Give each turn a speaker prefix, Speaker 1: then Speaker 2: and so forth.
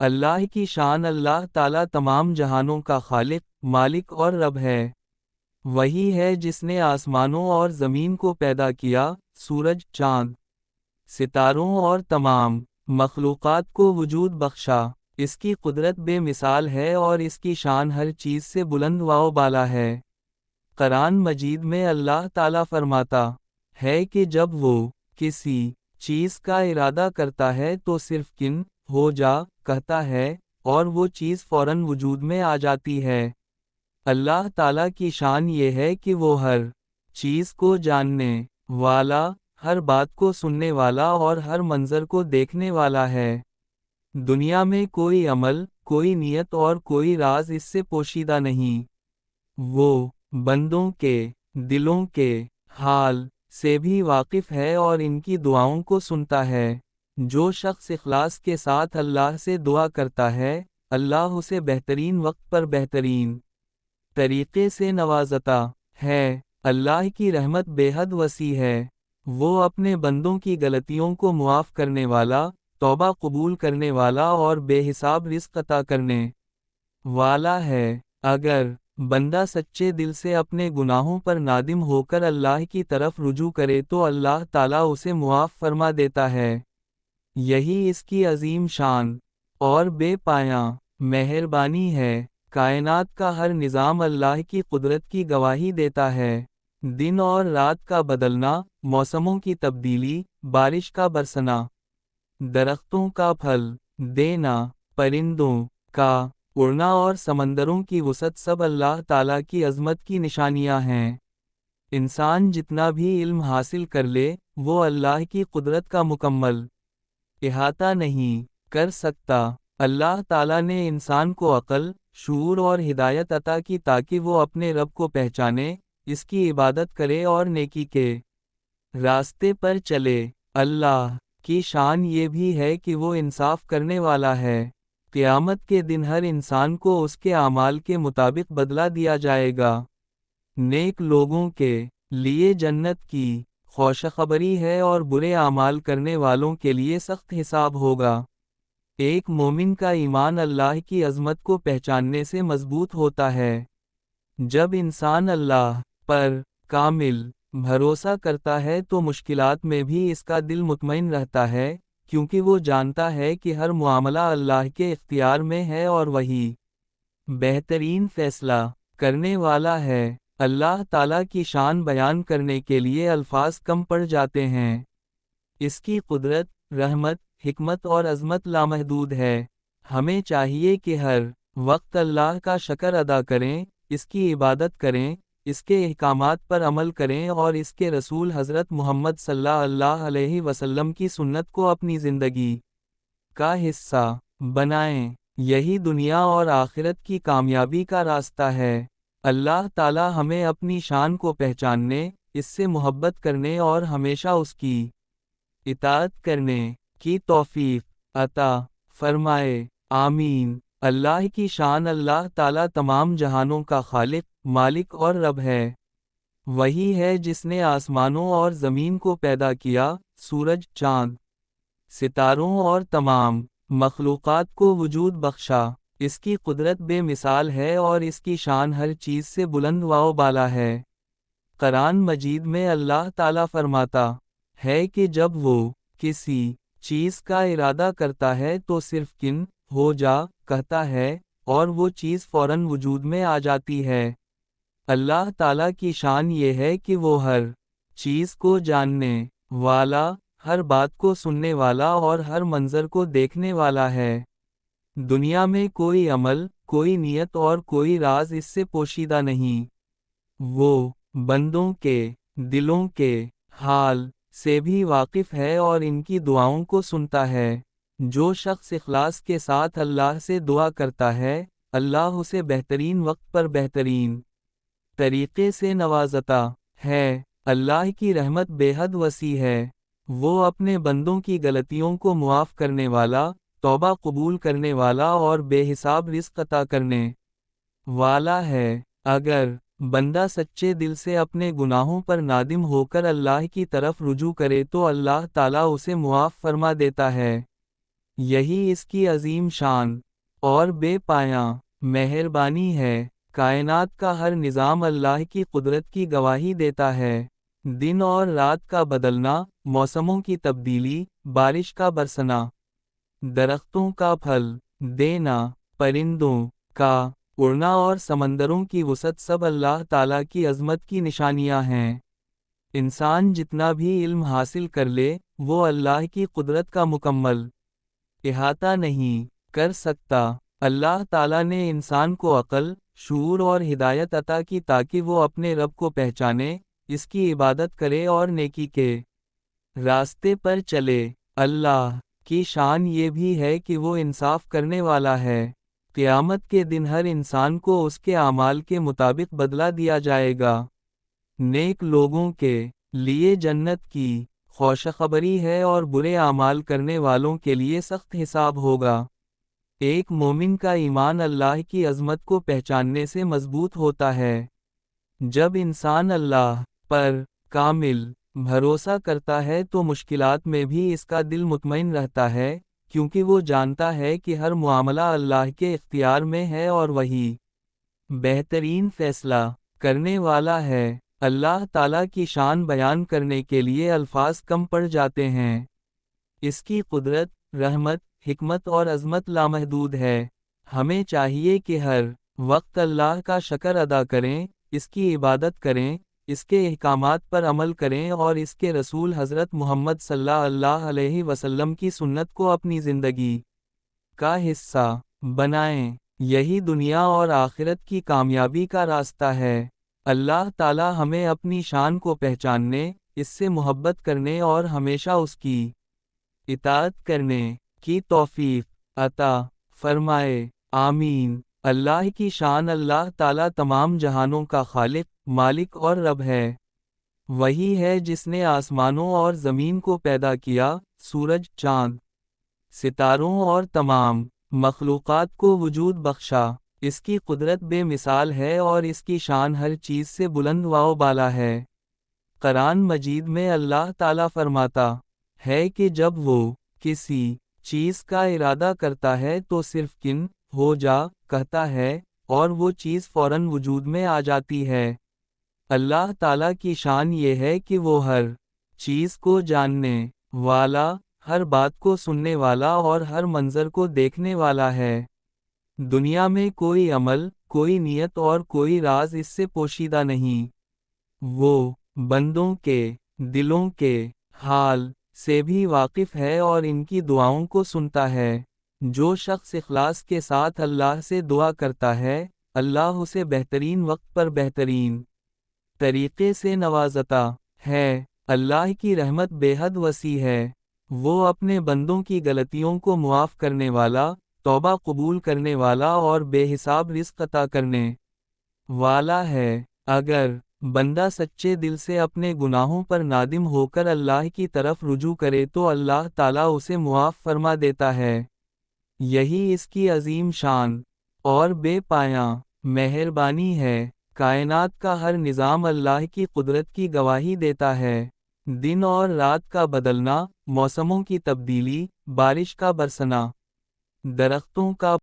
Speaker 1: اللہ کی شان۔ اللہ تعالیٰ تمام جہانوں کا خالق، مالک اور رب ہے۔ وہی ہے جس نے آسمانوں اور زمین کو پیدا کیا، سورج، چاند، ستاروں اور تمام مخلوقات کو وجود بخشا۔ اس کی قدرت بے مثال ہے اور اس کی شان ہر چیز سے بلند و بالا ہے۔ قرآن مجید میں اللہ تعالیٰ فرماتا ہے کہ جب وہ کسی چیز کا ارادہ کرتا ہے تو صرف کن ہو جا کہتا ہے اور وہ چیز فوراً وجود میں آ جاتی ہے۔ اللہ تعالیٰ کی شان یہ ہے کہ وہ ہر چیز کو جاننے والا، ہر بات کو سننے والا اور ہر منظر کو دیکھنے والا ہے۔ دنیا میں کوئی عمل، کوئی نیت اور کوئی راز اس سے پوشیدہ نہیں۔ وہ بندوں کے دلوں کے حال سے بھی واقف ہے اور ان کی دعاؤں کو سنتا ہے۔ جو شخص اخلاص کے ساتھ اللہ سے دعا کرتا ہے، اللہ اسے بہترین وقت پر بہترین طریقے سے نوازتا ہے۔ اللہ کی رحمت بے حد وسیع ہے۔ وہ اپنے بندوں کی غلطیوں کو معاف کرنے والا، توبہ قبول کرنے والا اور بے حساب رزق عطا کرنے والا ہے۔ اگر بندہ سچے دل سے اپنے گناہوں پر نادم ہو کر اللہ کی طرف رجوع کرے تو اللہ تعالیٰ اسے معاف فرما دیتا ہے۔ یہی اس کی عظیم شان اور بے پایاں مہربانی ہے۔ کائنات کا ہر نظام اللہ کی قدرت کی گواہی دیتا ہے۔ دن اور رات کا بدلنا، موسموں کی تبدیلی، بارش کا برسنا، درختوں کا پھل دینا، پرندوں کا اڑنا اور سمندروں کی وسعت سب اللہ تعالیٰ کی عظمت کی نشانیاں ہیں۔ انسان جتنا بھی علم حاصل کر لے، وہ اللہ کی قدرت کا مکمل احاطہ نہیں کر سکتا۔ اللہ تعالیٰ نے انسان کو عقل، شعور اور ہدایت عطا کی تاکہ وہ اپنے رب کو پہچانے، اس کی عبادت کرے اور نیکی کے راستے پر چلے۔ اللہ کی شان یہ بھی ہے کہ وہ انصاف کرنے والا ہے۔ قیامت کے دن ہر انسان کو اس کے اعمال کے مطابق بدلہ دیا جائے گا۔ نیک لوگوں کے لیے جنت کی خوشخبری ہے اور برے اعمال کرنے والوں کے لیے سخت حساب ہوگا۔ ایک مومن کا ایمان اللہ کی عظمت کو پہچاننے سے مضبوط ہوتا ہے۔ جب انسان اللہ پر کامل بھروسہ کرتا ہے تو مشکلات میں بھی اس کا دل مطمئن رہتا ہے، کیونکہ وہ جانتا ہے کہ ہر معاملہ اللہ کے اختیار میں ہے اور وہی بہترین فیصلہ کرنے والا ہے۔ اللہ تعالیٰ کی شان بیان کرنے کے لیے الفاظ کم پڑ جاتے ہیں۔ اس کی قدرت، رحمت، حکمت اور عظمت لامحدود ہے۔ ہمیں چاہیے کہ ہر وقت اللہ کا شکر ادا کریں، اس کی عبادت کریں، اس کے احکامات پر عمل کریں اور اس کے رسول حضرت محمد صلی اللہ علیہ وسلم کی سنت کو اپنی زندگی کا حصہ بنائیں۔ یہی دنیا اور آخرت کی کامیابی کا راستہ ہے۔ اللہ تعالی ہمیں اپنی شان کو پہچاننے، اس سے محبت کرنے اور ہمیشہ اس کی اطاعت کرنے کی توفیق عطا فرمائے، آمین۔ اللہ کی شان۔ اللہ تعالیٰ تمام جہانوں کا خالق، مالک اور رب ہے۔ وہی ہے جس نے آسمانوں اور زمین کو پیدا کیا، سورج، چاند، ستاروں اور تمام مخلوقات کو وجود بخشا۔ اس کی قدرت بے مثال ہے اور اس کی شان ہر چیز سے بلند و بالا ہے۔ قرآن مجید میں اللہ تعالیٰ فرماتا ہے کہ جب وہ کسی چیز کا ارادہ کرتا ہے تو صرف کن ہو جا کہتا ہے اور وہ چیز فوراً وجود میں آ جاتی ہے۔ اللہ تعالیٰ کی شان یہ ہے کہ وہ ہر چیز کو جاننے والا، ہر بات کو سننے والا اور ہر منظر کو دیکھنے والا ہے۔ دنیا میں کوئی عمل، کوئی نیت اور کوئی راز اس سے پوشیدہ نہیں۔ وہ بندوں کے دلوں کے حال سے بھی واقف ہے اور ان کی دعاؤں کو سنتا ہے۔ جو شخص اخلاص کے ساتھ اللہ سے دعا کرتا ہے، اللہ اسے بہترین وقت پر بہترین طریقے سے نوازتا ہے۔ اللہ کی رحمت بے حد وسیع ہے۔ وہ اپنے بندوں کی غلطیوں کو معاف کرنے والا، توبہ قبول کرنے والا اور بے حساب رزق عطا کرنے والا ہے۔ اگر بندہ سچے دل سے اپنے گناہوں پر نادم ہو کر اللہ کی طرف رجوع کرے تو اللہ تعالیٰ اسے معاف فرما دیتا ہے۔ یہی اس کی عظیم شان اور بے پایاں مہربانی ہے۔ کائنات کا ہر نظام اللہ کی قدرت کی گواہی دیتا ہے۔ دن اور رات کا بدلنا، موسموں کی تبدیلی، بارش کا برسنا، درختوں کا پھل دینا، پرندوں کا اڑنا اور سمندروں کی وسعت سب اللہ تعالیٰ کی عظمت کی نشانیاں ہیں۔ انسان جتنا بھی علم حاصل کر لے، وہ اللہ کی قدرت کا مکمل احاطہ نہیں کر سکتا۔ اللہ تعالیٰ نے انسان کو عقل، شعور اور ہدایت عطا کی تاکہ وہ اپنے رب کو پہچانے، اس کی عبادت کرے اور نیکی کے راستے پر چلے۔ اللہ کی شان یہ بھی ہے کہ وہ انصاف کرنے والا ہے۔ قیامت کے دن ہر انسان کو اس کے اعمال کے مطابق بدلہ دیا جائے گا۔ نیک لوگوں کے لیے جنت کی خوشخبری ہے اور برے اعمال کرنے والوں کے لیے سخت حساب ہوگا۔ ایک مومن کا ایمان اللہ کی عظمت کو پہچاننے سے مضبوط ہوتا ہے۔ جب انسان اللہ پر کامل بھروسہ کرتا ہے تو مشکلات میں بھی اس کا دل مطمئن رہتا ہے، کیونکہ وہ جانتا ہے کہ ہر معاملہ اللہ کے اختیار میں ہے اور وہی بہترین فیصلہ کرنے والا ہے۔ اللہ تعالیٰ کی شان بیان کرنے کے لیے الفاظ کم پڑ جاتے ہیں۔ اس کی قدرت، رحمت، حکمت اور عظمت لامحدود ہے۔ ہمیں چاہیے کہ ہر وقت اللہ کا شکر ادا کریں، اس کی عبادت کریں، اس کے احکامات پر عمل کریں اور اس کے رسول حضرت محمد صلی اللہ علیہ وسلم کی سنت کو اپنی زندگی کا حصہ بنائیں۔ یہی دنیا اور آخرت کی کامیابی کا راستہ ہے۔ اللہ تعالی ہمیں اپنی شان کو پہچاننے، اس سے محبت کرنے اور ہمیشہ اس کی اطاعت کرنے کی توفیق عطا فرمائے، آمین۔ اللہ کی شان۔ اللہ تعالیٰ تمام جہانوں کا خالق، مالک اور رب ہے۔ وہی ہے جس نے آسمانوں اور زمین کو پیدا کیا، سورج، چاند، ستاروں اور تمام مخلوقات کو وجود بخشا۔ اس کی قدرت بے مثال ہے اور اس کی شان ہر چیز سے بلند و بالا ہے۔ قرآن مجید میں اللہ تعالیٰ فرماتا ہے کہ جب وہ کسی چیز کا ارادہ کرتا ہے تو صرف کن ہو جا کہتا ہے، اور وہ چیز فوراً وجود میں آ جاتی ہے۔ اللہ تعالیٰ کی شان یہ ہے کہ وہ ہر چیز کو جاننے والا، ہر بات کو سننے والا اور ہر منظر کو دیکھنے والا ہے۔ دنیا میں کوئی عمل، کوئی نیت اور کوئی راز اس سے پوشیدہ نہیں۔ وہ بندوں کے دلوں کے حال سے بھی واقف ہے اور ان کی دعاؤں کو سنتا ہے۔ جو شخص اخلاص کے ساتھ اللہ سے دعا کرتا ہے، اللہ اسے بہترین وقت پر بہترین طریقے سے نوازتا ہے۔ اللہ کی رحمت بے حد وسیع ہے۔ وہ اپنے بندوں کی غلطیوں کو معاف کرنے والا، توبہ قبول کرنے والا اور بے حساب رزق عطا کرنے والا ہے۔ اگر بندہ سچے دل سے اپنے گناہوں پر نادم ہو کر اللہ کی طرف رجوع کرے تو اللہ تعالیٰ اسے معاف فرما دیتا ہے۔ یہی اس کی عظیم شان اور بے پایاں مہربانی ہے۔ کائنات کا ہر نظام اللہ کی قدرت کی گواہی دیتا ہے۔ دن اور رات کا بدلنا، موسموں کی تبدیلی، بارش کا برسنا، درختوں کا